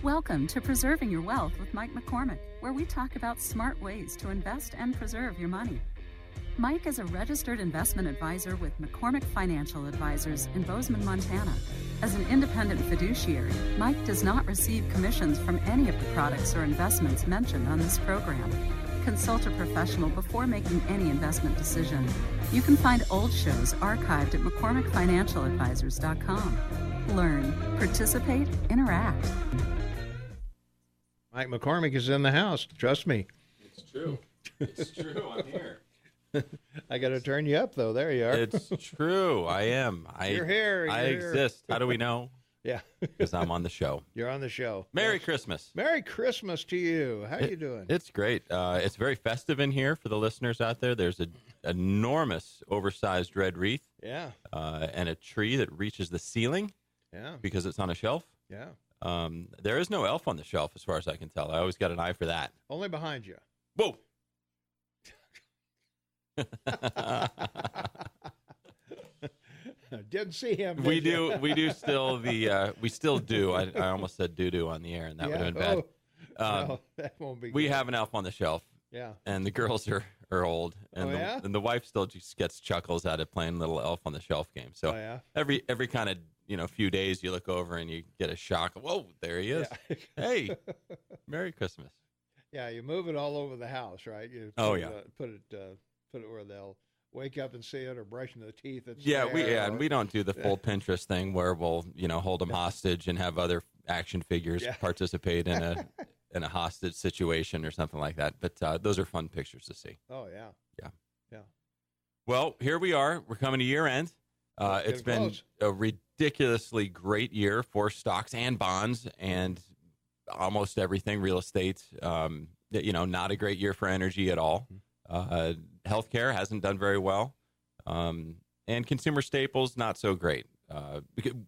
Welcome to Preserving Your Wealth with Mike McCormick, where we talk about smart ways to invest and preserve your money. Mike is a registered investment advisor with McCormick Financial Advisors in Bozeman, Montana. As an independent fiduciary, Mike does not receive commissions from any of the products or investments mentioned on this program. Consult a professional before making any investment decision. You can find old shows archived at McCormickFinancialadvisors.com. Learn, participate, interact. Mike McCormick is in the house. Trust me. It's true. It's true. I'm here. I got to turn you up, though. There you are. It's true. I am. You're here. I exist. How do we know? Yeah. Because I'm on the show. You're on the show. Merry Christmas. Merry Christmas to you. How you doing? It's great. It's very festive in here for the listeners out there. There's an enormous, oversized red wreath. Yeah. And a tree that reaches the ceiling. Yeah. Because it's on a shelf. Yeah. There is no elf on the shelf, as far as I can tell. I always got an eye for that. Only behind you. Whoa. Didn't see him. We do still do. I almost said doo-doo on the air, and that would have been bad. No, that won't be We good. have an elf on the shelf. Yeah. And the girls are old, and and the wife still just gets chuckles out of playing little elf on the shelf game. So every kind of few days you look over and you get a shock. Whoa, there he is. Yeah. Hey, Merry Christmas. Yeah, you move it all over the house, right? You put it where they'll wake up and see it, or brushing their teeth. And we don't do the full Pinterest thing where we'll hold them hostage and have other action figures participate in a hostage situation or something like that. But those are fun pictures to see. Oh yeah. Well, here we are. We're coming to year end. It's been a ridiculously great year for stocks and bonds and almost everything. Real estate, not a great year for energy at all. Healthcare hasn't done very well. And consumer staples, not so great,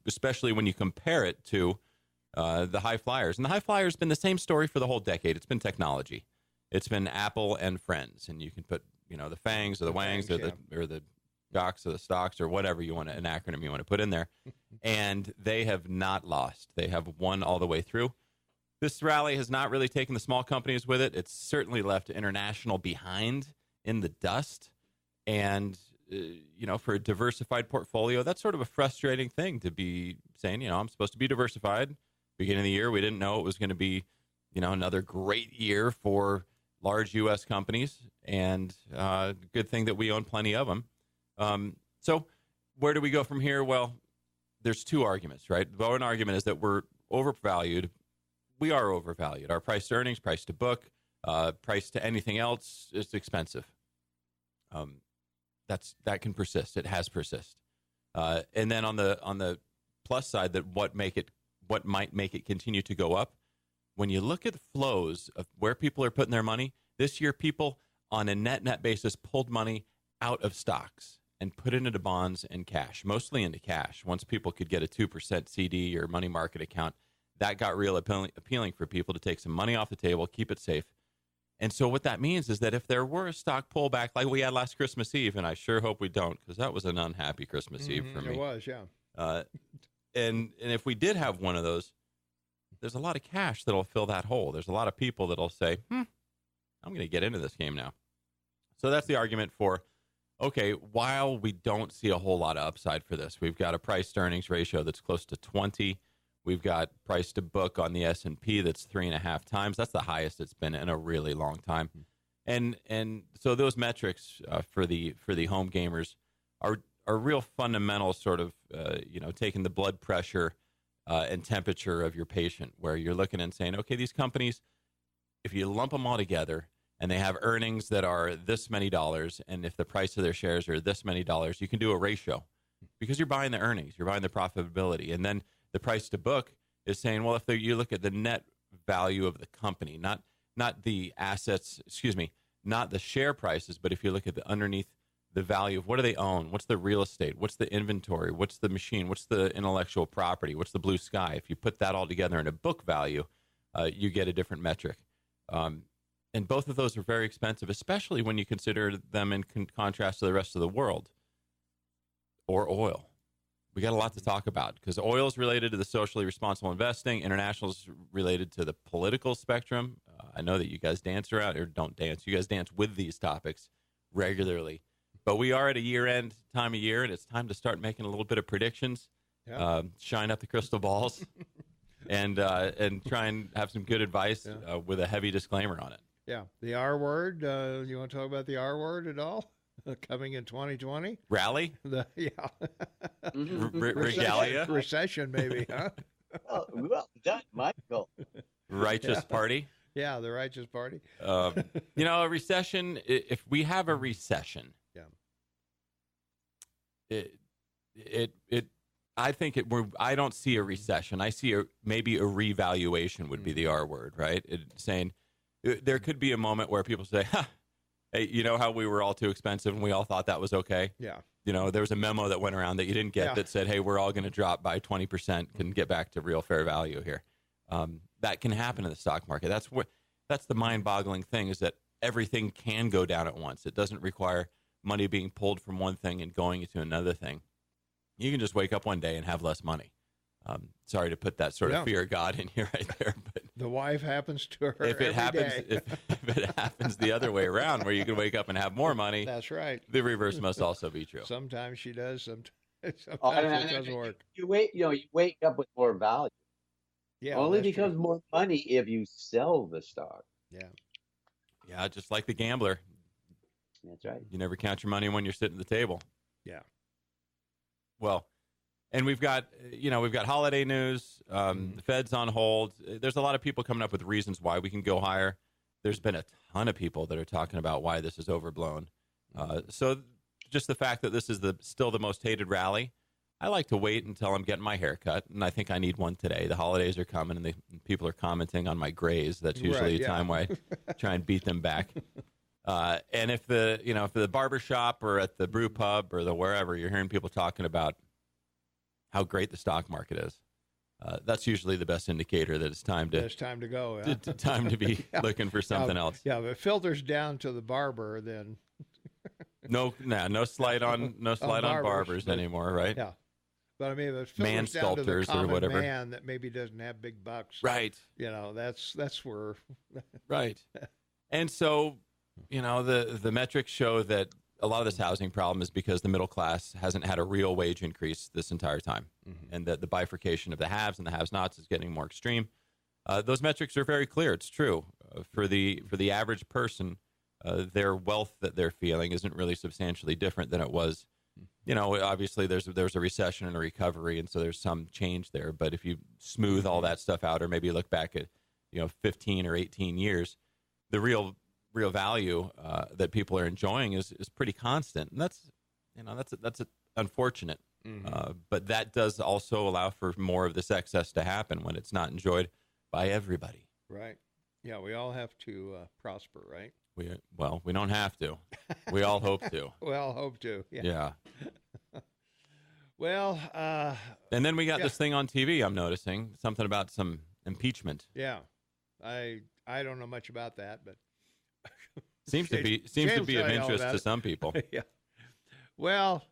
especially when you compare it to the high flyers. And the high flyers have been the same story for the whole decade. It's been technology. It's been Apple and friends. And you can put, the FANGs or the WANGs or the docs or the stocks or whatever you want, an acronym you want to put in there. And they have not lost. They have won all the way through. This rally has not really taken the small companies with it. It's certainly left international behind in the dust. And, for a diversified portfolio, that's sort of a frustrating thing to be saying, I'm supposed to be diversified. Beginning of the year, we didn't know it was going to be, another great year for large U.S. companies. And good thing that we own plenty of them. So where do we go from here? Well, there's two arguments, right? One argument is that we're overvalued. We are overvalued. Our price to earnings, price to book, price to anything else is expensive. That can persist. It has persisted. And then on the plus side, that what might make it continue to go up. When you look at the flows of where people are putting their money this year, people on a net basis pulled money out of stocks and put it into bonds and cash, mostly into cash. Once people could get a 2% CD or money market account, that got real appealing for people to take some money off the table, keep it safe. And so what that means is that if there were a stock pullback like we had last Christmas Eve, and I sure hope we don't, because that was an unhappy Christmas Eve for me. It was, yeah. And if we did have one of those, there's a lot of cash that'll fill that hole. There's a lot of people that'll say, I'm going to get into this game now. So that's the argument for, okay, while we don't see a whole lot of upside for this, we've got a price to earnings ratio that's close to 20. We've got price to book on the S&P that's 3.5 times. That's the highest it's been in a really long time. And so those metrics for the home gamers are real fundamental, sort of taking the blood pressure and temperature of your patient, where you're looking and saying, okay, these companies, if you lump them all together and they have earnings that are this many dollars, and if the price of their shares are this many dollars, you can do a ratio because you're buying the earnings, you're buying the profitability. And then the price to book is saying, well, if you look at the net value of the company, not the assets, not the share prices, but if you look at the underneath the value of what do they own, what's the real estate, what's the inventory, what's the machine, what's the intellectual property, what's the blue sky. If you put that all together in a book value, you get a different metric. And both of those are very expensive, especially when you consider them in contrast to the rest of the world. Or oil. we got a lot to talk about because oil is related to the socially responsible investing. International is related to the political spectrum. I know that you guys dance around, or don't dance. You guys dance with these topics regularly. But we are at a year-end time of year, and it's time to start making a little bit of predictions, shine up the crystal balls, and try and have some good advice with a heavy disclaimer on it. Yeah. The R word, you want to talk about the R word at all? Coming in 2020? Rally? Regalia? Recession, maybe, huh? Well done, Michael. Righteous Party? Yeah, the Righteous Party. A recession, if we have a recession, I don't see a recession. I see maybe a revaluation would be the R word, right? Saying there could be a moment where people say, hey, you know how we were all too expensive and we all thought that was okay? Yeah. There was a memo that went around that you didn't get that said, hey, we're all going to drop by 20%, can get back to real fair value here. That can happen in the stock market. That's the mind-boggling thing, is that everything can go down at once. It doesn't require money being pulled from one thing and going into another thing. You can just wake up one day and have less money. Sorry to put that sort of fear of God in here right there, but the wife happens to her if it happens the other way around, where you can wake up and have more money, that's right. The reverse must also be true. Sometimes she does. Sometimes it doesn't work. You wake up with more value. Yeah, only becomes more money if you sell the stock. Yeah, just like the gambler. That's right. You never count your money when you're sitting at the table. Yeah. Well, and we've got holiday news. The Fed's on hold. There's a lot of people coming up with reasons why we can go higher. There's been a ton of people that are talking about why this is overblown. So just the fact that this is still the most hated rally, I like to wait until I'm getting my hair cut, and I think I need one today. The holidays are coming, and people are commenting on my grays. That's usually a time where I try and beat them back. And if the barber shop or at the brew pub or the wherever, you're hearing people talking about how great the stock market is, that's usually the best indicator that it's time to go. Time to be looking for something else. Yeah, if it filters down to the barber, then no slight on barbers anymore, right? Yeah, but I mean, if it filters down to the common or whatever, man that maybe doesn't have big bucks, right? That's where, right. And so, the metrics show that a lot of this housing problem is because the middle class hasn't had a real wage increase this entire time, and that the bifurcation of the haves and the have-nots is getting more extreme. Those metrics are very clear. It's true. For the average person, their wealth that they're feeling isn't really substantially different than it was. Obviously there's a recession and a recovery, and so there's some change there. But if you smooth all that stuff out, or maybe look back at 15 or 18 years, the real value that people are enjoying is pretty constant, and that's unfortunate. But that does also allow for more of this excess to happen when it's not enjoyed by everybody. Right. Yeah, we all have to prosper, right? We don't have to. We all hope to. We all hope to. Yeah. Well, and then we got this thing on TV. I'm noticing something about some impeachment. Yeah, I don't know much about that, but seems to be of interest to some people. Yeah. Well,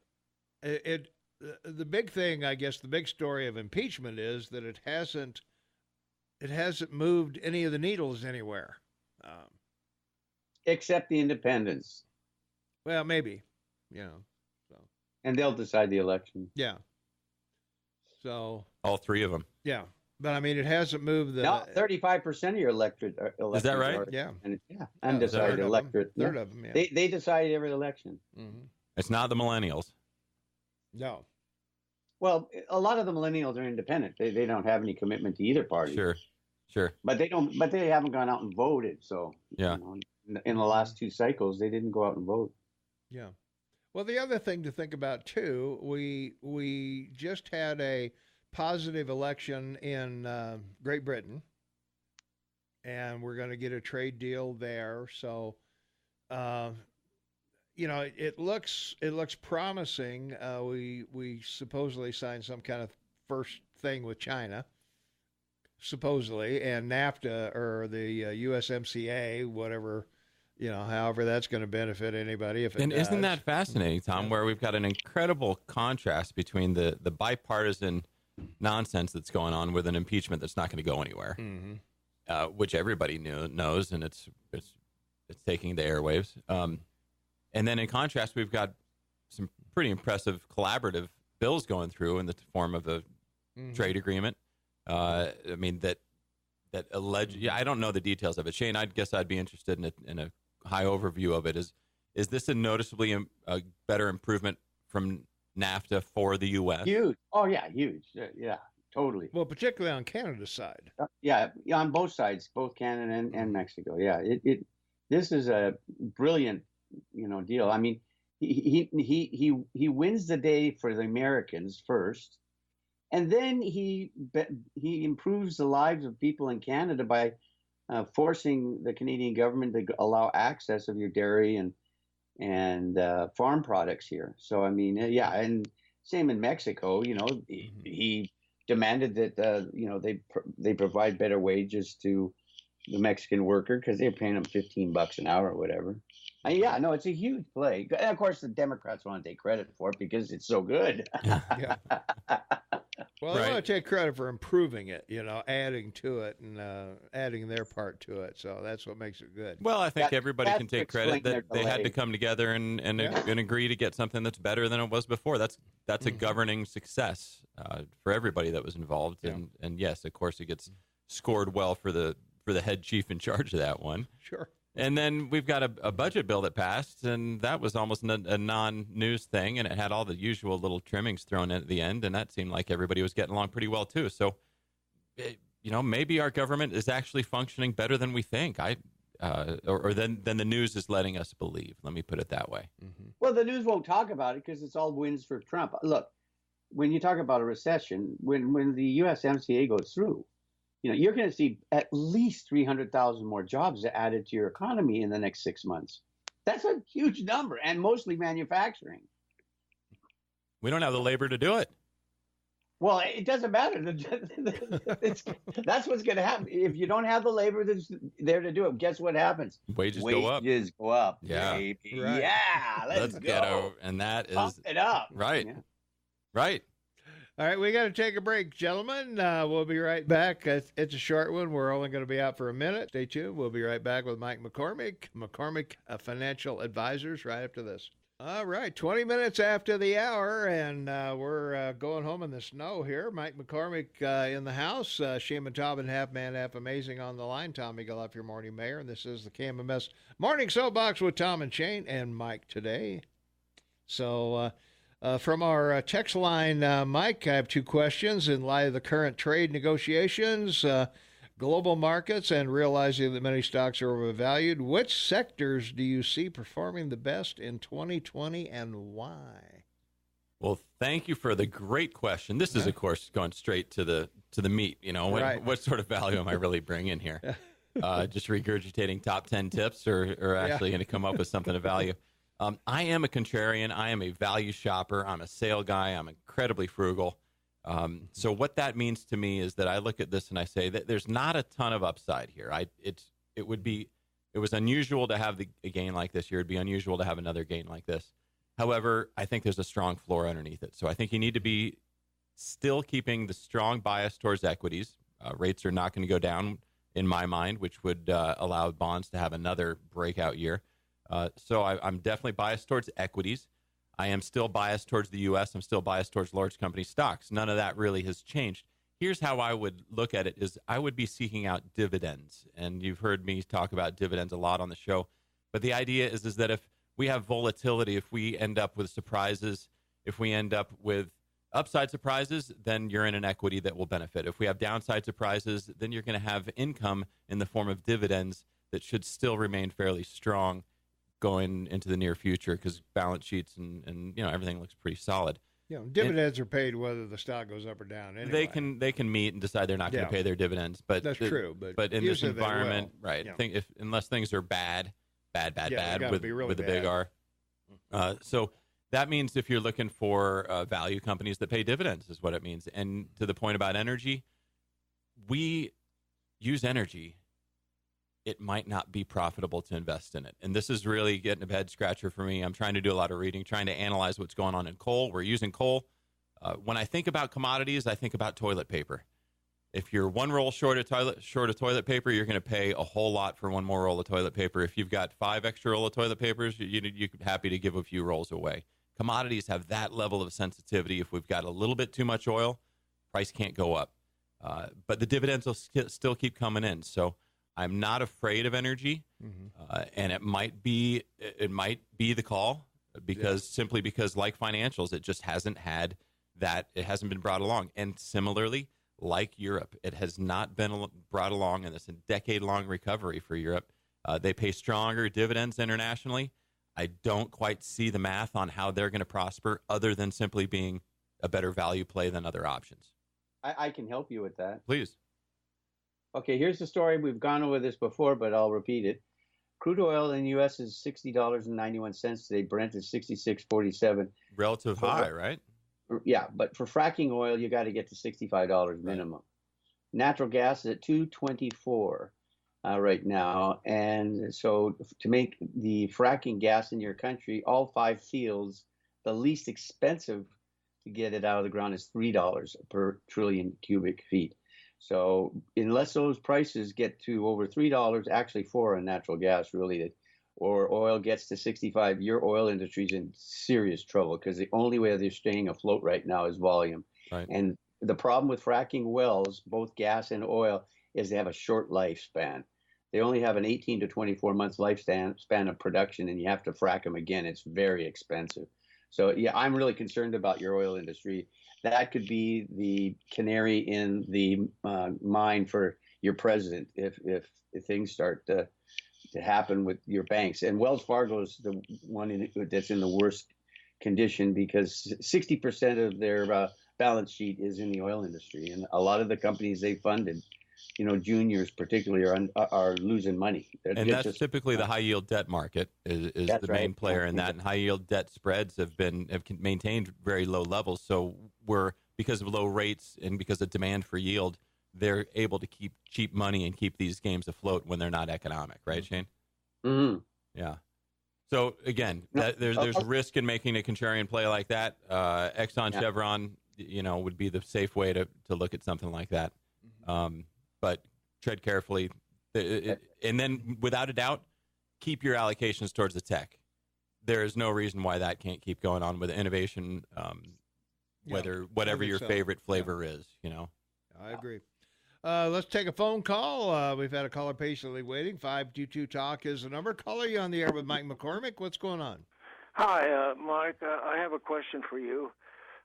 the big thing, I guess, the big story of impeachment is that it hasn't moved any of the needles anywhere, except the independents. Well, maybe, So. And they'll decide the election. Yeah. So. All three of them. Yeah. But I mean, it hasn't moved the. No, 35% of your electorate. Is that right? Undecided electorate. Third of them. Yeah. They decide every election. Mm-hmm. It's not the millennials. No. Well, a lot of the millennials are independent. They don't have any commitment to either party. Sure. But they don't. But they haven't gone out and voted. So yeah. In the last two cycles, they didn't go out and vote. Yeah. Well, the other thing to think about too, we just had a positive election in Great Britain, and we're going to get a trade deal there. So, it looks promising. We supposedly signed some kind of first thing with China, supposedly, and NAFTA or the USMCA, whatever however that's going to benefit anybody if it and does. Isn't that fascinating, Tom, where we've got an incredible contrast between the bipartisan nonsense that's going on with an impeachment that's not going to go anywhere, which everybody knows, and it's taking the airwaves. And then in contrast, we've got some pretty impressive collaborative bills going through in the form of a trade agreement. I mean, that alleged. I don't know the details of it. Shane, I guess I'd be interested in a high overview of it. Is this a noticeably a better improvement from NAFTA for the U.S.? Huge. Oh, yeah, huge. Yeah, totally. Well, particularly on Canada's side. Yeah, on both sides, both Canada and Mexico. Yeah, this is a brilliant, deal. I mean, he wins the day for the Americans first, and then he improves the lives of people in Canada by forcing the Canadian government to allow access of your dairy and farm products here. So I mean, yeah, and same in Mexico. He demanded that they provide better wages to the Mexican worker because they're paying them $15 an hour or whatever. Yeah, no, it's a huge play. And of course, the Democrats want to take credit for it because it's so good. Yeah. Well, they want to take credit for improving it, adding to it and adding their part to it. So that's what makes it good. Well, I think everybody can take credit that they had to come together and agree to get something that's better than it was before. That's a governing success for everybody that was involved. Yeah. And yes, of course, it gets scored well for the head chief in charge of that one. Sure. And then we've got a budget bill that passed, and that was almost a non-news thing, and it had all the usual little trimmings thrown in at the end, and that seemed like everybody was getting along pretty well, too. So, maybe our government is actually functioning better than we think, or than the news is letting us believe. Let me put it that way. Mm-hmm. Well, the news won't talk about it because it's all wins for Trump. Look, when you talk about a recession, when the USMCA goes through, you're going to see at least 300,000 more jobs added to your economy in the next 6 months. That's a huge number, and mostly manufacturing. We don't have the labor to do it. Well, it doesn't matter. That's what's going to happen. If you don't have the labor that's there to do it, guess what happens? Wages go up. Wages go up. Yeah. Baby. Right. Yeah. Let's go. Get over, and that is Pump it up. Right. Yeah. Right. All right, we got to take a break, gentlemen. We'll be right back. It's a short one. We're only going to be out for a minute. Stay tuned. We'll be right back with Mike McCormick, Financial Advisors, right after this. All right, 20 minutes after the hour, and we're going home in the snow here. Mike McCormick in the house. Shane Taubman, half man, half amazing on the line. Tom Eagle, your morning mayor, and this is the KMMS Morning Soapbox with Tom and Shane and Mike today. So, from our text line, Mike, I have two questions. In light of the current trade negotiations, global markets, and realizing that many stocks are overvalued, which sectors do you see performing the best in 2020 and why? Well, thank you for the great question. This is, of course, going straight to the meat. What sort of value am I really bringing here? Just regurgitating top 10 tips or actually going to come up with something of value? I am a contrarian. I am a value shopper. I'm a sale guy. I'm incredibly frugal. So what that means to me is that I look at this and I say that there's not a ton of upside here. It was unusual to have a gain like this year. It'd be unusual to have another gain like this. However, I think there's a strong floor underneath it. So I think you need to be still keeping the strong bias towards equities. Rates are not going to go down in my mind, which would allow bonds to have another breakout year. So I'm definitely biased towards equities. I am still biased towards the U.S. I'm still biased towards large company stocks. None of that really has changed. Here's how I would look at it is I would be seeking out dividends. And you've heard me talk about dividends a lot on the show. But the idea is that if we have volatility, if we end up with surprises, if we end up with upside surprises, then you're in an equity that will benefit. If we have downside surprises, then you're going to have income in the form of dividends that should still remain fairly strong going into the near future because balance sheets and everything looks pretty solid. Dividends are paid whether the stock goes up or down. Anyway. They can meet and decide they're not going to pay their dividends, but that's true. But in this environment, right? Yeah. Unless things are bad with the big R. So that means if you're looking for value companies that pay dividends is what it means. And to the point about energy, we use energy it might not be profitable to invest in it. And this is really getting a head scratcher for me. I'm trying to do a lot of reading, trying to analyze what's going on in coal. We're using coal. When I think about commodities, I think about toilet paper. If you're one roll short of toilet paper, you're going to pay a whole lot for one more roll of toilet paper. If you've got 5 extra roll of toilet papers, you're happy to give a few rolls away. Commodities have that level of sensitivity. If we've got a little bit too much oil, price can't go up. But the dividends will still keep coming in. So I'm not afraid of energy, and it might be the call simply because like financials, it just hasn't had that. It hasn't been brought along. And similarly, like Europe, it has not been brought along in this decade-long recovery for Europe. They pay stronger dividends internationally. I don't quite see the math on how they're going to prosper other than simply being a better value play than other options. I can help you with that. Please. Okay, here's the story. We've gone over this before, but I'll repeat it. Crude oil in the U.S. is $60.91 today. Brent is $66.47. Relative high, right? Yeah, but for fracking oil, you got to get to $65 minimum. Right. Natural gas is at $2.24 right now. And so to make the fracking gas in your country, all 5 fields, the least expensive to get it out of the ground is $3 per trillion cubic feet. So unless those prices get to over $3, actually $4 on natural gas, really, or oil gets to 65, your oil industry is in serious trouble because the only way they're staying afloat right now is volume. Right. And the problem with fracking wells, both gas and oil, is they have a short lifespan. They only have an 18 to 24 months lifespan of production, and you have to frack them again. It's very expensive. So, yeah, I'm really concerned about your oil industry. That could be the canary in the mine for your president if things start to happen with your banks. And Wells Fargo is the one that's in the worst condition because 60% of their balance sheet is in the oil industry. And a lot of the companies they funded, juniors particularly, are losing money. And that's typically the high yield debt market is the main player in that. And high yield debt spreads have maintained very low levels. So because of low rates and because of demand for yield, they're able to keep cheap money and keep these games afloat when they're not economic, right, Shane? Mm-hmm. Yeah. So again, there's risk in making a contrarian play like that. Exxon, Chevron, would be the safe way to look at something like that. But tread carefully, and then without a doubt, keep your allocations towards the tech. There is no reason why that can't keep going on with innovation. Whatever your favorite flavor is, I agree. Let's take a phone call. We've had a caller patiently waiting. 522 Talk is the number. Caller, you on the air with Mike McCormick. What's going on? Hi, Mike. I have a question for you.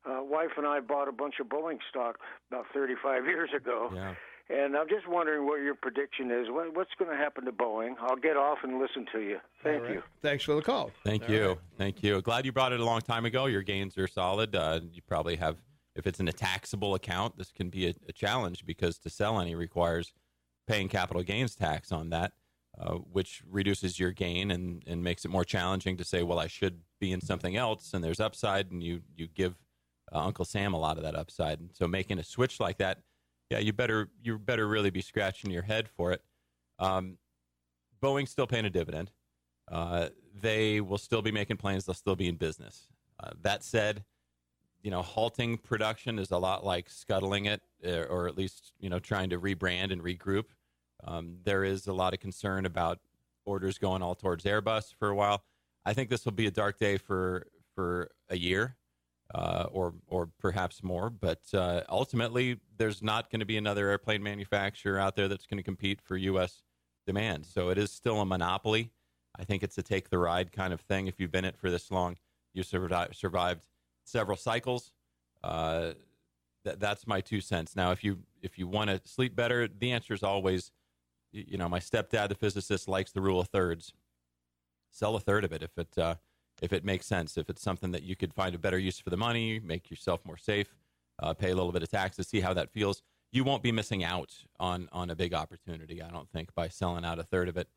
Wife and I bought a bunch of Boeing stock about 35 years ago. Yeah. And I'm just wondering what your prediction is. What's going to happen to Boeing? I'll get off and listen to you. Thank you. Thanks for the call. Thank you. Thank you. Glad you brought it a long time ago. Your gains are solid. You probably have, if it's in a taxable account, this can be a challenge because to sell any requires paying capital gains tax on that, which reduces your gain and makes it more challenging to say, well, I should be in something else, and there's upside, and you give Uncle Sam a lot of that upside. And so making a switch like that, yeah, you better really be scratching your head for it. Boeing's still paying a dividend. They will still be making planes. They'll still be in business. That said, halting production is a lot like scuttling it, or at least, trying to rebrand and regroup. There is a lot of concern about orders going all towards Airbus for a while. I think this will be a dark day for a year. Or perhaps more, but ultimately there's not going to be another airplane manufacturer out there that's going to compete for U.S. demand. So it is still a monopoly. I think it's a take the ride kind of thing. If you've been in it for this long, you survived several cycles. That's my 2 cents. Now, if you want to sleep better, the answer is always, my stepdad, the physicist, likes the rule of thirds. Sell a third of it if it makes sense, if it's something that you could find a better use for the money, make yourself more safe, pay a little bit of taxes, see how that feels. You won't be missing out on a big opportunity, I don't think, by selling out a third of it.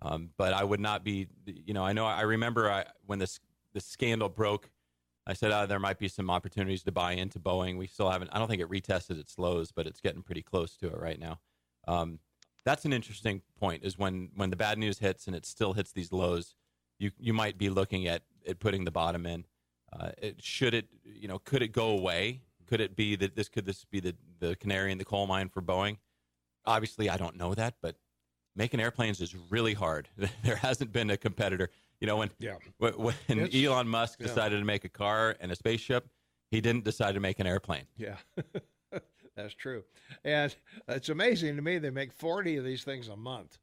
But I would not be, I remember when this scandal broke, I said, there might be some opportunities to buy into Boeing. We still haven't, I don't think it retested its lows, but it's getting pretty close to it right now. That's an interesting point. Is when the bad news hits and it still hits these lows, you might be looking at putting the bottom in. Could it go away? Could it be that this be the canary in the coal mine for Boeing? Obviously, I don't know that, but making airplanes is really hard. There hasn't been a competitor. When Elon Musk decided to make a car and a spaceship, he didn't decide to make an airplane. Yeah, that's true. And it's amazing to me they make 40 of these things a month.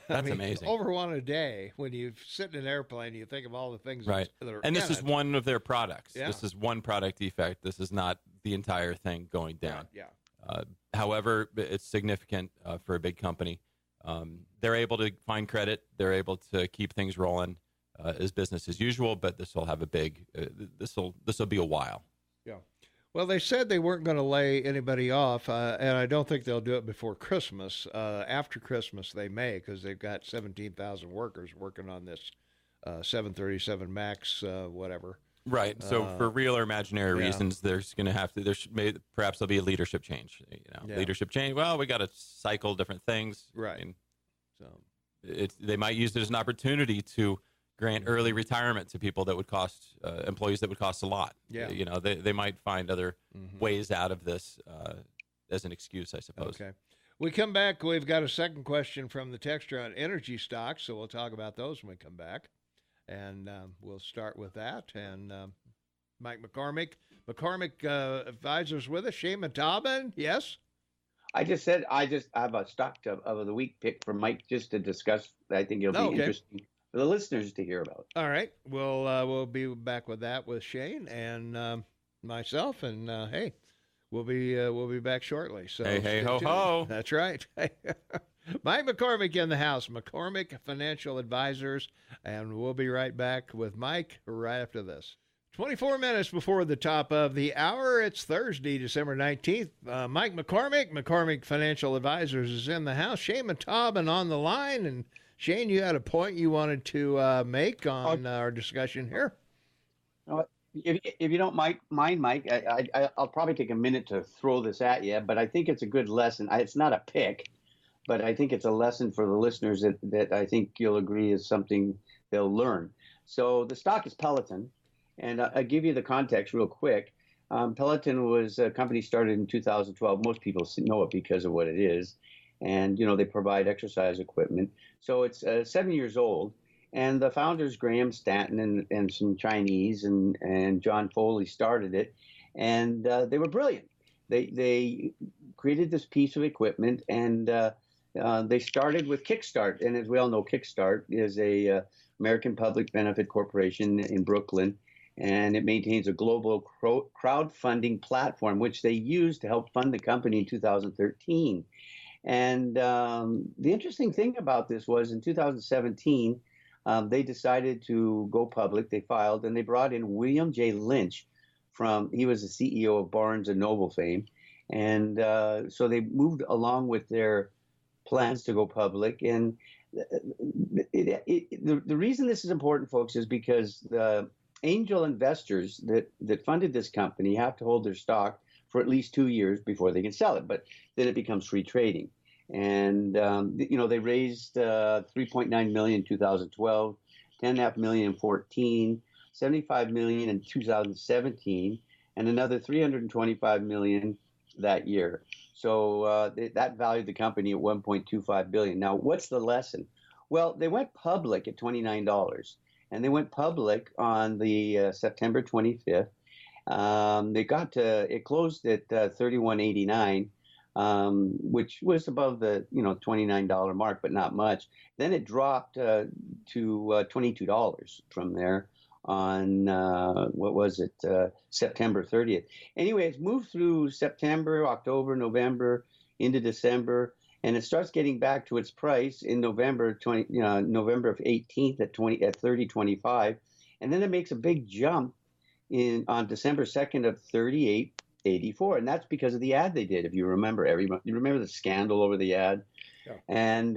That's amazing. Over one a day. When you sit in an airplane, you think of all the things right. that are and this is one of their products. Yeah. This is one product defect. This is not the entire thing going down. Yeah. However, it's significant for a big company. They're able to find credit. They're able to keep things rolling as business as usual. But this will have a big. This will be a while. Yeah. Well, they said they weren't going to lay anybody off, and I don't think they'll do it before Christmas. After Christmas, they may, because they've got 17,000 workers working on this 737 MAX, whatever. Right. So for real or imaginary reasons, there's going to have to. Perhaps there'll be a leadership change. Leadership change. Well, we got to cycle different things. Right. So they might use it as an opportunity to grant early retirement to people that would cost employees that would cost a lot. Yeah. They might find other ways out of this as an excuse, I suppose. Okay. We come back. We've got a second question from the texter on energy stocks, so we'll talk about those when we come back. And we'll start with that. And Mike McCormick, Advisors with us. Shane Matabin, yes? I have a stock of the week pick from Mike just to discuss. I think it'll be interesting for the listeners to hear about. All right. We'll be back with that with Shane and myself. And, hey, we'll be back shortly. So hey, ho, ho. That's right. Mike McCormick in the house, McCormick Financial Advisors, and we'll be right back with Mike right after this. 24 minutes before the top of the hour. It's Thursday, December 19th. Mike McCormick Financial Advisors is in the house. Shane Matabin on the line. And Shane, you had a point you wanted to make on our discussion here. If you don't mind, Mike, I'll probably take a minute to throw this at you, but I think it's a good lesson. It's not a pick, but I think it's a lesson for the listeners that I think you'll agree is something they'll learn. So the stock is Peloton, and I'll give you the context real quick. Peloton was a company started in 2012. Most people know it because of what it is, and they provide exercise equipment. So it's 7 years old, and the founders, Graham Stanton and some Chinese and John Foley started it, and they were brilliant. They created this piece of equipment, and they started with Kickstart, and as we all know, Kickstart is a American public benefit corporation in Brooklyn, and it maintains a global crowdfunding platform, which they used to help fund the company in 2013. And the interesting thing about this was in 2017, they decided to go public. They filed, and they brought in William J. Lynch he was the CEO of Barnes & Noble fame. And so they moved along with their plans to go public. And the reason this is important, folks, is because the angel investors that funded this company have to hold their stock for at least 2 years before they can sell it. But then it becomes free trading. And, they raised $3.9 million in 2012, $10.5 million in 2014, $75 million in 2017, and another $325 million that year. So that valued the company at $1.25 billion. Now, what's the lesson? Well, they went public at $29, and they went public on the September 25th. It closed at $31.89. Which was above the $29 mark, but not much. Then it dropped to $22 from there on September 30th. Anyway, it's moved through September, October, November into December, and it starts getting back to its price in November of 18th at $30.25, and then it makes a big jump on December 2nd of $38.84, and that's because of the ad they did. If you remember, you remember the scandal over the ad. Yeah. And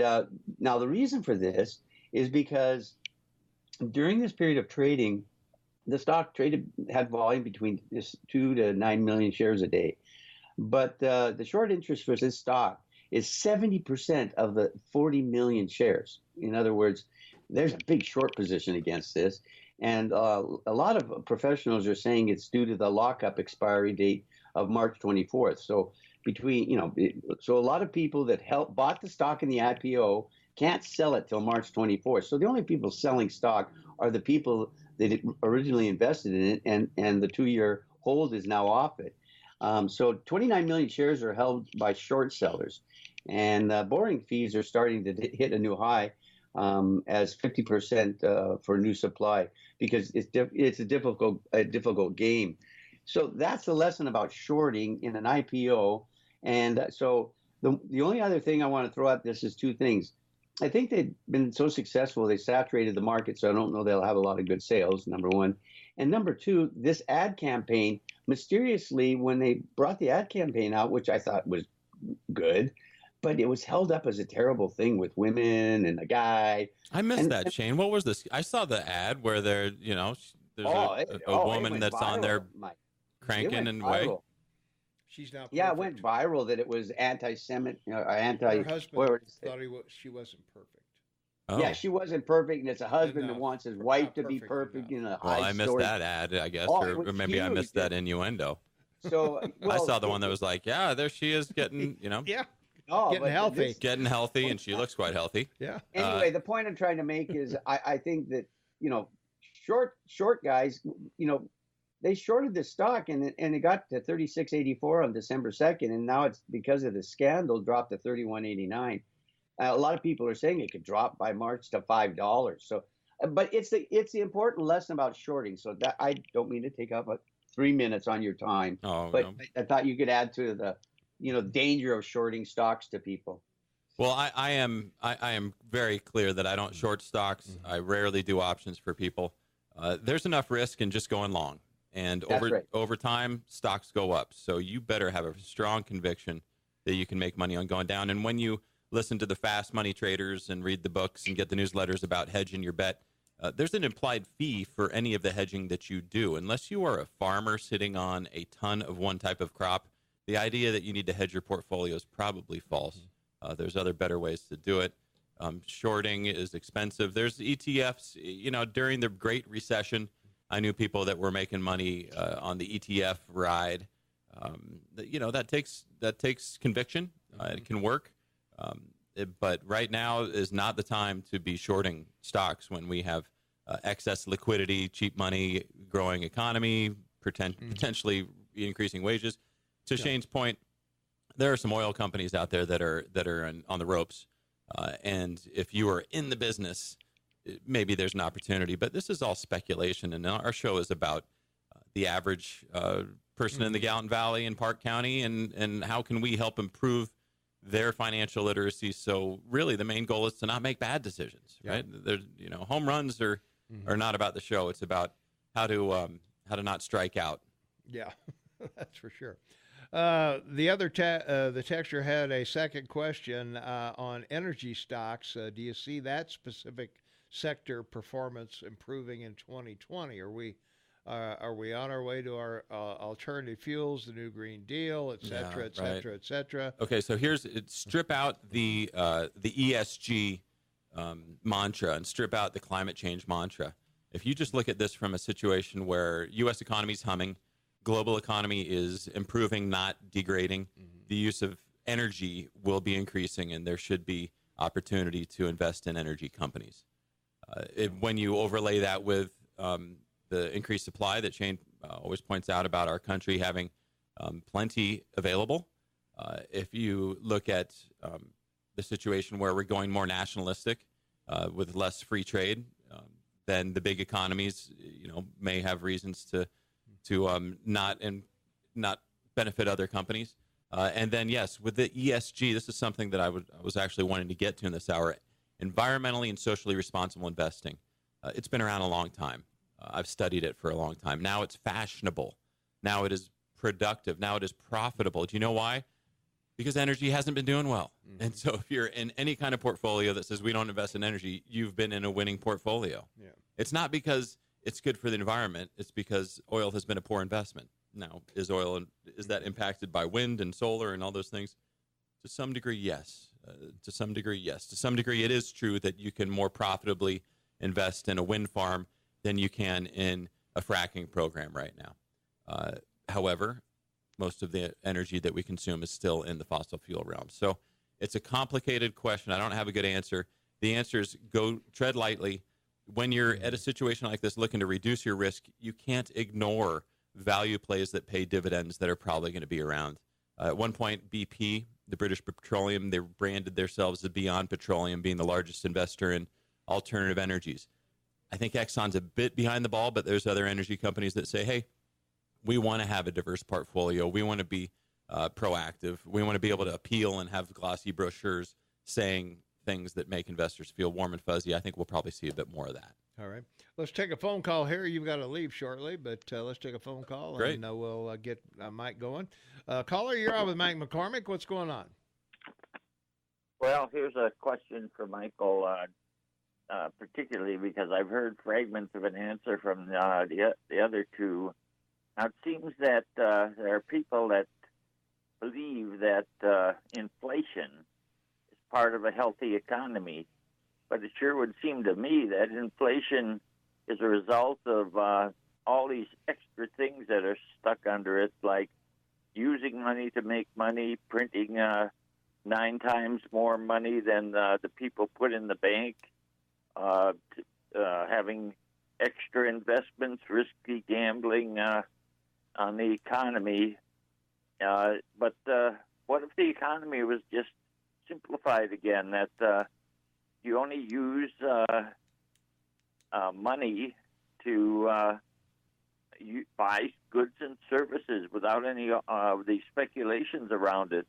now the reason for this is because during this period of trading, the stock had volume between 2 to 9 million shares a day. But the short interest for this stock is 70% of the 40 million shares. In other words, there's a big short position against this. And a lot of professionals are saying it's due to the lockup expiry date of March 24th. So so a lot of people that bought the stock in the IPO can't sell it till March 24th. So the only people selling stock are the people that originally invested in it, and the 2-year hold is now off it. So 29 million shares are held by short sellers, and borrowing fees are starting to hit a new high as 50% for new supply, because it's a difficult game. So that's the lesson about shorting in an IPO. And so the only other thing I want to throw at this is two things. I think they've been so successful, they saturated the market, so I don't know they'll have a lot of good sales, number one. And number two, this ad campaign, mysteriously, when they brought the ad campaign out, which I thought was good, but it was held up as a terrible thing with women and a guy. I missed that, Shane. What was this? I saw the ad where there's a woman that's on there cranking and way. She's now perfect. Yeah, it went viral that it was anti-Semitic, anti. Her husband thought she wasn't perfect. Oh. Yeah, she wasn't perfect, and it's a husband that wants his wife to be perfect in a high Well, I missed that ad, I guess, or maybe I missed that innuendo. So I saw the one that was like, yeah, there she is getting, yeah, getting healthy, and she looks quite healthy. Yeah. Anyway, the point I'm trying to make is I think that short guys, they shorted the stock and it got to 36.84 on December 2nd, and now it's, because of the scandal, dropped to 31.89. A lot of people are saying it could drop by March to $5. So, but it's the important lesson about shorting. So that, I don't mean to take up 3 minutes on your time, but no. I thought you could add to the danger of shorting stocks to people. Well, I am very clear that I don't short stocks. Mm-hmm. I rarely do options for people. There's enough risk in just going long. And over time, stocks go up. So you better have a strong conviction that you can make money on going down. And when you listen to the fast money traders and read the books and get the newsletters about hedging your bet, there's an implied fee for any of the hedging that you do. Unless you are a farmer sitting on a ton of one type of crop, the idea that you need to hedge your portfolio is probably false. There's other better ways to do it. Shorting is expensive. There's ETFs. During the Great Recession, I knew people that were making money on the ETF ride. That takes conviction. It can work. But right now is not the time to be shorting stocks when we have excess liquidity, cheap money, growing economy, potentially increasing wages. To Shane's point, there are some oil companies out there that are on the ropes. And if you are in the business, maybe there's an opportunity, but this is all speculation. And our show is about the average person in the Gallatin Valley and Park County, and how can we help improve their financial literacy. So really the main goal is to not make bad decisions, right? There's, home runs are not about the show. It's about how to not strike out. Yeah, that's for sure. The other the texter had a second question on energy stocks. Do you see that specific sector performance improving in 2020? Are we on our way to our alternative fuels, the new Green Deal, et cetera, et cetera, et cetera? Okay, so strip out the ESG mantra and strip out the climate change mantra. If you just look at this from a situation where U.S. economy is humming, global economy is improving, not degrading, the use of energy will be increasing, and there should be opportunity to invest in energy companies. When you overlay that with the increased supply that Shane always points out about our country having plenty available, if you look at the situation where we're going more nationalistic with less free trade, then the big economies, may have reasons to not benefit other companies. And then, yes, with the ESG, this is something that I was actually wanting to get to in this hour. Environmentally and socially responsible investing. It's been around a long time. I've studied it for a long time. Now it's fashionable. Now it is productive. Now it is profitable. Do you know why? Because energy hasn't been doing well. And so if you're in any kind of portfolio that says we don't invest in energy, you've been in a winning portfolio. Yeah. It's not because it's good for the environment. It's because oil has been a poor investment. Now, is that impacted by wind and solar and all those things? To some degree, yes. To some degree, yes. To some degree, it is true that you can more profitably invest in a wind farm than you can in a fracking program right now. However, most of the energy that we consume is still in the fossil fuel realm. So it's a complicated question. I don't have a good answer. The answer is go tread lightly. When you're at a situation like this looking to reduce your risk, you can't ignore value plays that pay dividends that are probably going to be around. At one point, BP, the British Petroleum, they branded themselves as Beyond Petroleum, being the largest investor in alternative energies. I think Exxon's a bit behind the ball, but there's other energy companies that say, hey, we want to have a diverse portfolio. We want to be proactive. We want to be able to appeal and have glossy brochures saying things that make investors feel warm and fuzzy. I think we'll probably see a bit more of that. All right. Let's take a phone call here. You've got to leave shortly, but let's take a phone call. Great. And we'll get Mike going. Caller, you're on with Mike McCormick. What's going on? Well, here's a question for Michael, particularly because I've heard fragments of an answer from the other two. Now, it seems that there are people that believe that inflation is part of a healthy economy, but it sure would seem to me that inflation is a result of all these extra things that are stuck under it, like using money to make money, printing 9 times more money than the people put in the bank, having extra investments, risky gambling on the economy. But what if the economy was just simplified again, that you only use money to buy goods and services without any of the speculations around it?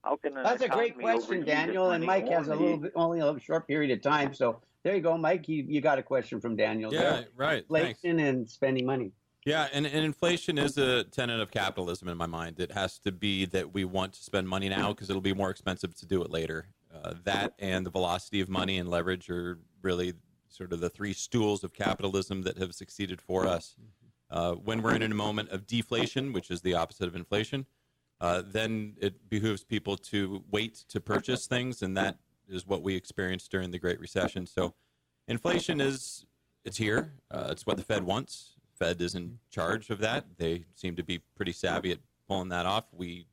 How can That's a great question, Daniel. And Mike has only a short period of time. So there you go, Mike. You got a question from Daniel. Yeah, there. right. Inflation and spending money. Yeah, and inflation is a tenet of capitalism in my mind. It has to be that we want to spend money now because it'll be more expensive to do it later. That and the velocity of money and leverage are really sort of the 3 stools of capitalism that have succeeded for us. When we're in a moment of deflation, which is the opposite of inflation, then it behooves people to wait to purchase things, and that is what we experienced during the Great Recession. So inflation it's here. It's what the Fed wants. Fed is in charge of that. They seem to be pretty savvy at pulling that off. We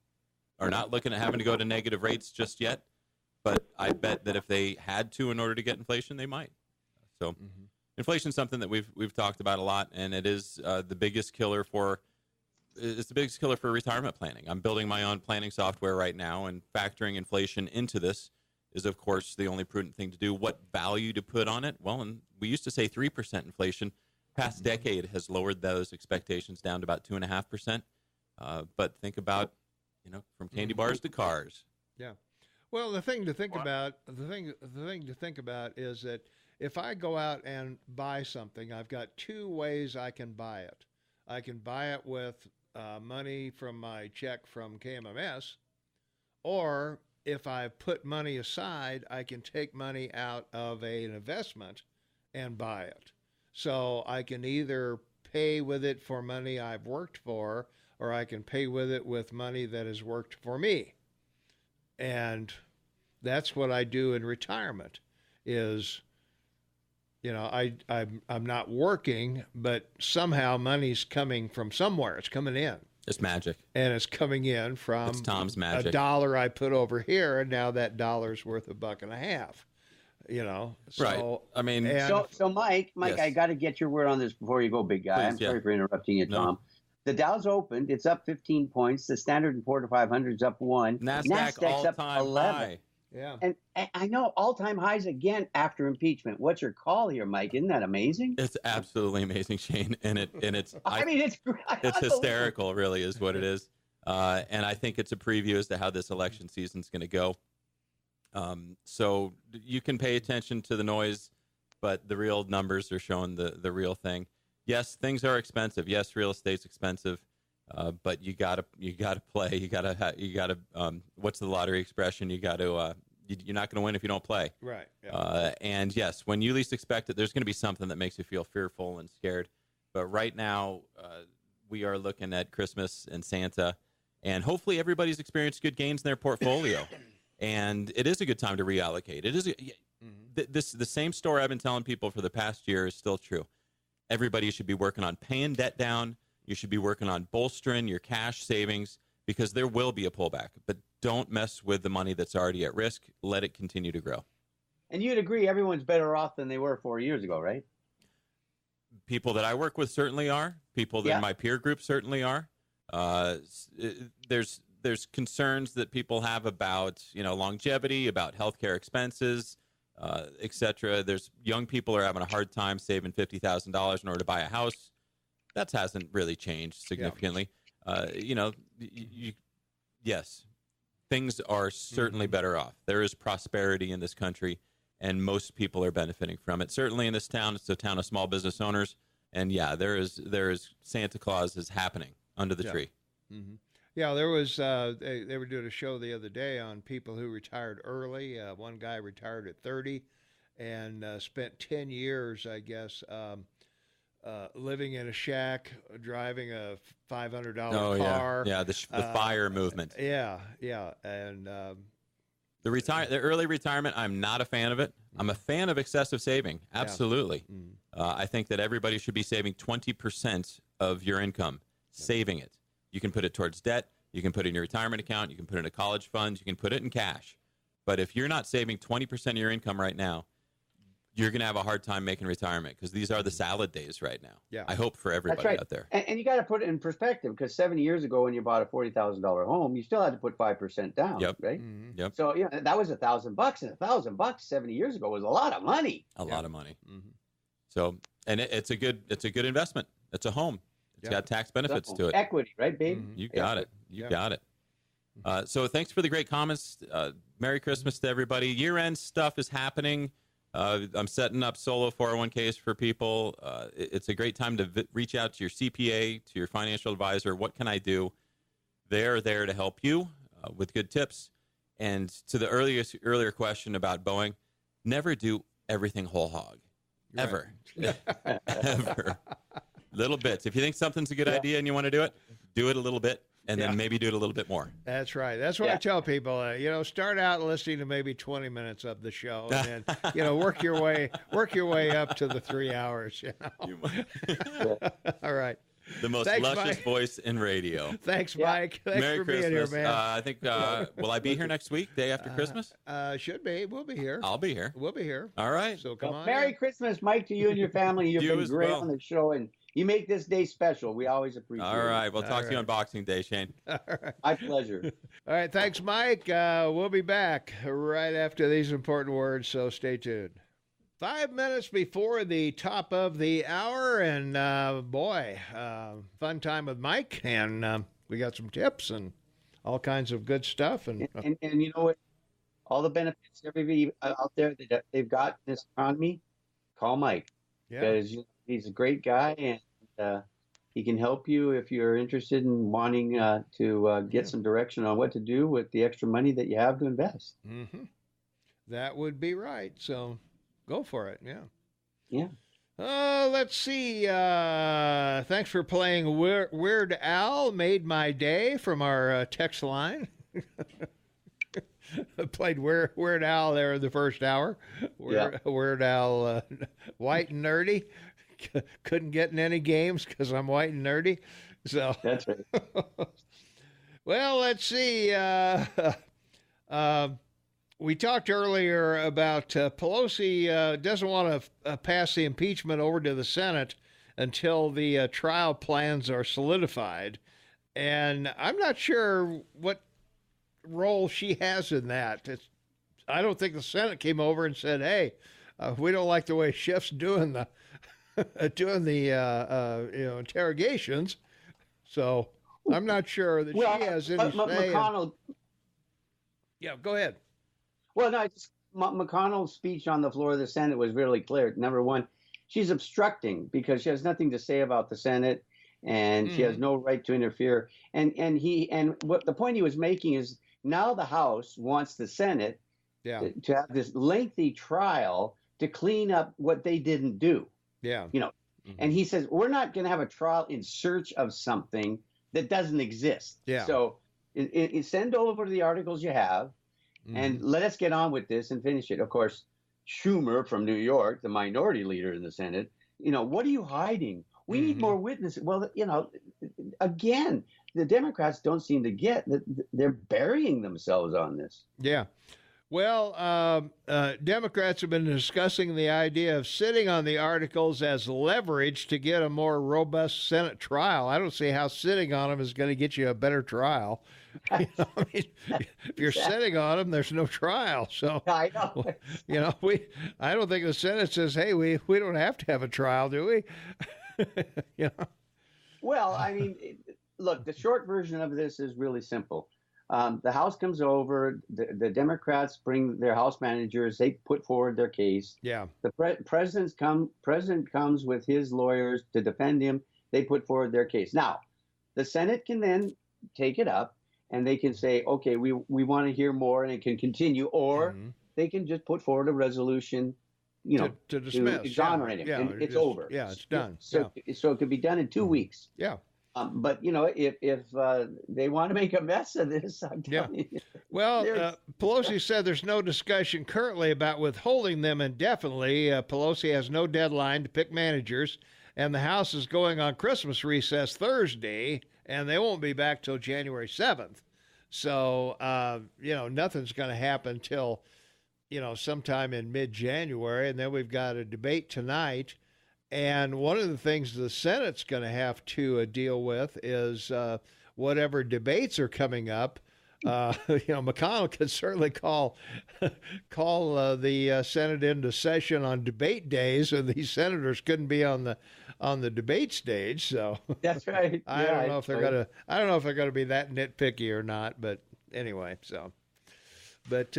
are not looking at having to go to negative rates just yet, but I bet that if they had to in order to get inflation, they might. So inflation is something that we've talked about a lot, and it is the biggest killer for retirement planning. I'm building my own planning software right now, and factoring inflation into this is, of course, the only prudent thing to do. What value to put on it? Well, and we used to say 3% inflation. Past decade has lowered those expectations down to about 2.5%. But think about, from candy bars to cars. Yeah. Well, the thing to think about is that if I go out and buy something, I've got 2 ways I can buy it. I can buy it with money from my check from KMMS, or if I put money aside, I can take money out of an investment and buy it. So I can either pay with it for money I've worked for, or I can pay with it with money that has worked for me. And that's what I do in retirement is, I'm not working, but somehow money's coming from somewhere. It's coming in. It's magic. And it's coming in from it's Tom's magic. $1 I put over here, and now that $1's worth $1.50. So, right. I mean, so Mike, yes. I got to get your word on this before you go, big guy. Please, I'm sorry for interrupting you, Tom. No. The Dow's opened. It's up 15 points. The Standard & Poor's 500 is up 1. NASDAQ's up all-time 11. high. Yeah. And I know all-time highs again after impeachment. What's your call here, Mike? Isn't that amazing? It's absolutely amazing, Shane, and it's it's hysterical, really, is what it is. And I think it's a preview as to how this election season's going to go. So you can pay attention to the noise, but the real numbers are showing the real thing. Yes, things are expensive. Yes, real estate's expensive, but you gotta play. You gotta. What's the lottery expression? You're not gonna win if you don't play. Right. Yeah. And yes, when you least expect it, there's gonna be something that makes you feel fearful and scared. But right now, we are looking at Christmas and Santa, and hopefully everybody's experienced good gains in their portfolio. and it is a good time to reallocate. It is the same story I've been telling people for the past year is still true. Everybody should be working on paying debt down. You should be working on bolstering your cash savings because there will be a pullback. But don't mess with the money that's already at risk. Let it continue to grow. And you'd agree everyone's better off than they were 4 years ago, right? People that I work with certainly are. People that in my peer group certainly are. There's concerns that people have about longevity, about healthcare expenses, et cetera. There's young people are having a hard time saving $50,000 in order to buy a house. That hasn't really changed significantly. Yes, things are certainly better off. There is prosperity in this country, and most people are benefiting from it. Certainly in this town, it's a town of small business owners, and there is Santa Claus is happening under the tree. Mm-hmm. Yeah, there was they were doing a show the other day on people who retired early. One guy retired at 30 and spent 10 years, I guess, living in a shack, driving a $500 car. Yeah, the FIRE movement. Yeah, and the early retirement, I'm not a fan of it. I'm a fan of excessive saving. Absolutely. Yeah. I think that everybody should be saving 20% of your income, saving it. You can put it towards debt. You can put it in your retirement account. You can put it in a college fund. You can put it in cash. But if you're not saving 20% of your income right now, you're going to have a hard time making retirement because these are the salad days right now. Yeah. I hope for everybody out there. And you got to put it in perspective because 70 years ago when you bought a $40,000 home, you still had to put 5% down, right? Mm-hmm. Yep. So that was $1,000, and $1,000 70 years ago was a lot of money. A lot of money. Mm-hmm. So, and it's a good investment. It's a home. It's got tax benefits to it. Equity, right, babe? Mm-hmm. You got it. You got it. So thanks for the great comments. Merry Christmas to everybody. Year-end stuff is happening. I'm setting up solo 401ks for people. It's a great time to reach out to your CPA, to your financial advisor. What can I do? They're there to help you with good tips. And to the earlier question about Boeing, never do everything whole hog. Ever. Ever. Little bits. If you think something's a good idea and you want to do it a little bit. And then maybe do it a little bit more. That's right. That's what I tell people. Start out listening to maybe 20 minutes of the show, and then work your way up to the 3 hours. All right. The most luscious voice in radio. Thanks, Mike. Thanks Merry for Christmas. being here, man. I think will I be here next week, day after Christmas? Should be. We'll be here. I'll be here. We'll be here. All right. So come on. Merry Christmas, Mike, to you and your family. You've been great on the show, and you make this day special. We always appreciate it. All right. We'll talk to you on Boxing Day, Shane. All right. My pleasure. All right. Thanks, Mike. We'll be back right after these important words, so stay tuned. 5 minutes before the top of the hour, and fun time with Mike, and we got some tips and all kinds of good stuff. And you know what? All the benefits everybody out there that they've got in this economy, call Mike. Because he's a great guy, and he can help you if you're interested in wanting to get some direction on what to do with the extra money that you have to invest. Mm-hmm. That would be right. So go for it. Yeah. Let's see. Thanks for playing Weird Al. Made my day from our text line. Played Weird Al there in the first hour. Weird Al, white and nerdy. Couldn't get in any games because I'm white and nerdy. So that's right. Well, let's see. We talked earlier about Pelosi doesn't want to pass the impeachment over to the Senate until the trial plans are solidified. And I'm not sure what role she has in that. I don't think the Senate came over and said, "Hey, we don't like the way Schiff's doing the interrogations." So I'm not sure that she has any say. McConnell. Yeah, go ahead. Well, no, McConnell's speech on the floor of the Senate was really clear. Number one, she's obstructing because she has nothing to say about the Senate, and she has no right to interfere. And what the point he was making is now the House wants the Senate to have this lengthy trial to clean up what they didn't do. Yeah. And he says, we're not going to have a trial in search of something that doesn't exist. Yeah. So send over the articles you have and let us get on with this and finish it. Of course, Schumer from New York, the minority leader in the Senate, what are you hiding? We need more witnesses. Well, again, the Democrats don't seem to get that they're burying themselves on this. Yeah. Well, Democrats have been discussing the idea of sitting on the articles as leverage to get a more robust Senate trial. I don't see how sitting on them is going to get you a better trial. If you're sitting on them, there's no trial. So I know. I don't think the Senate says, "Hey, we don't have to have a trial, do we?" Well, I mean, look, the short version of this is really simple. The House comes over. The Democrats bring their House managers. They put forward their case. Yeah. The president comes with his lawyers to defend him. They put forward their case. Now, the Senate can then take it up, and they can say, okay, we want to hear more, and it can continue, or they can just put forward a resolution, to dismiss, to exonerate him, and it's over. Yeah, it's done. So it could be done in 2 weeks. Yeah. But if they want to make a mess of this, I'm telling you. Well, Pelosi said there's no discussion currently about withholding them indefinitely. Pelosi has no deadline to pick managers, and the House is going on Christmas recess Thursday, and they won't be back till January 7th. So, nothing's going to happen till, sometime in mid-January, and then we've got a debate tonight. And one of the things the Senate's going to have to deal with is whatever debates are coming up. McConnell could certainly call the Senate into session on debate days, and these senators couldn't be on the debate stage. So that's right. I don't know if they're gonna be that nitpicky or not. But anyway, so. But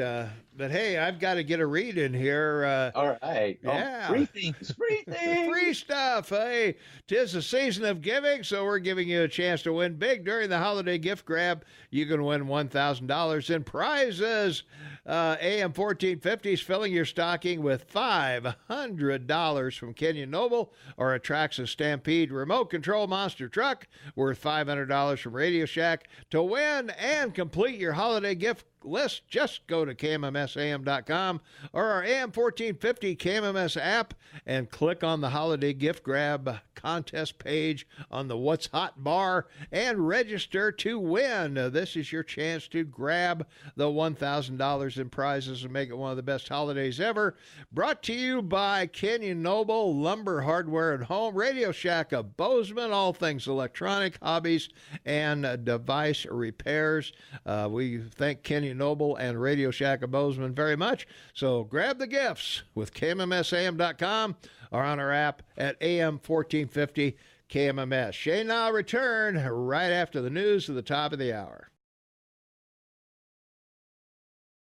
hey, I've got to get a read in here. All right. Yeah. Free things. Free stuff. Hey, 'tis the season of giving, so we're giving you a chance to win big during the holiday gift grab. You can win $1,000 in prizes. AM 1450 is filling your stocking with $500 from Kenyon Noble or a Traxxas Stampede remote control monster truck worth $500 from Radio Shack. To win and complete your holiday gift list, just go to KMMSAM.com or our AM 1450 KMMS app and click on the holiday gift grab contest page on the What's Hot bar and register to win. This is your chance to grab the $1,000 in prizes and make it one of the best holidays ever. Brought to you by Kenyon Noble, Lumber, Hardware, and Home, Radio Shack of Bozeman, all things electronic, hobbies, and device repairs. We thank Kenyon Noble and Radio Shack of Bozeman very much. So grab the gifts with KMMSAM.com or on our app at AM 1450 KMMS. Shane and I'll return right after the news at the top of the hour.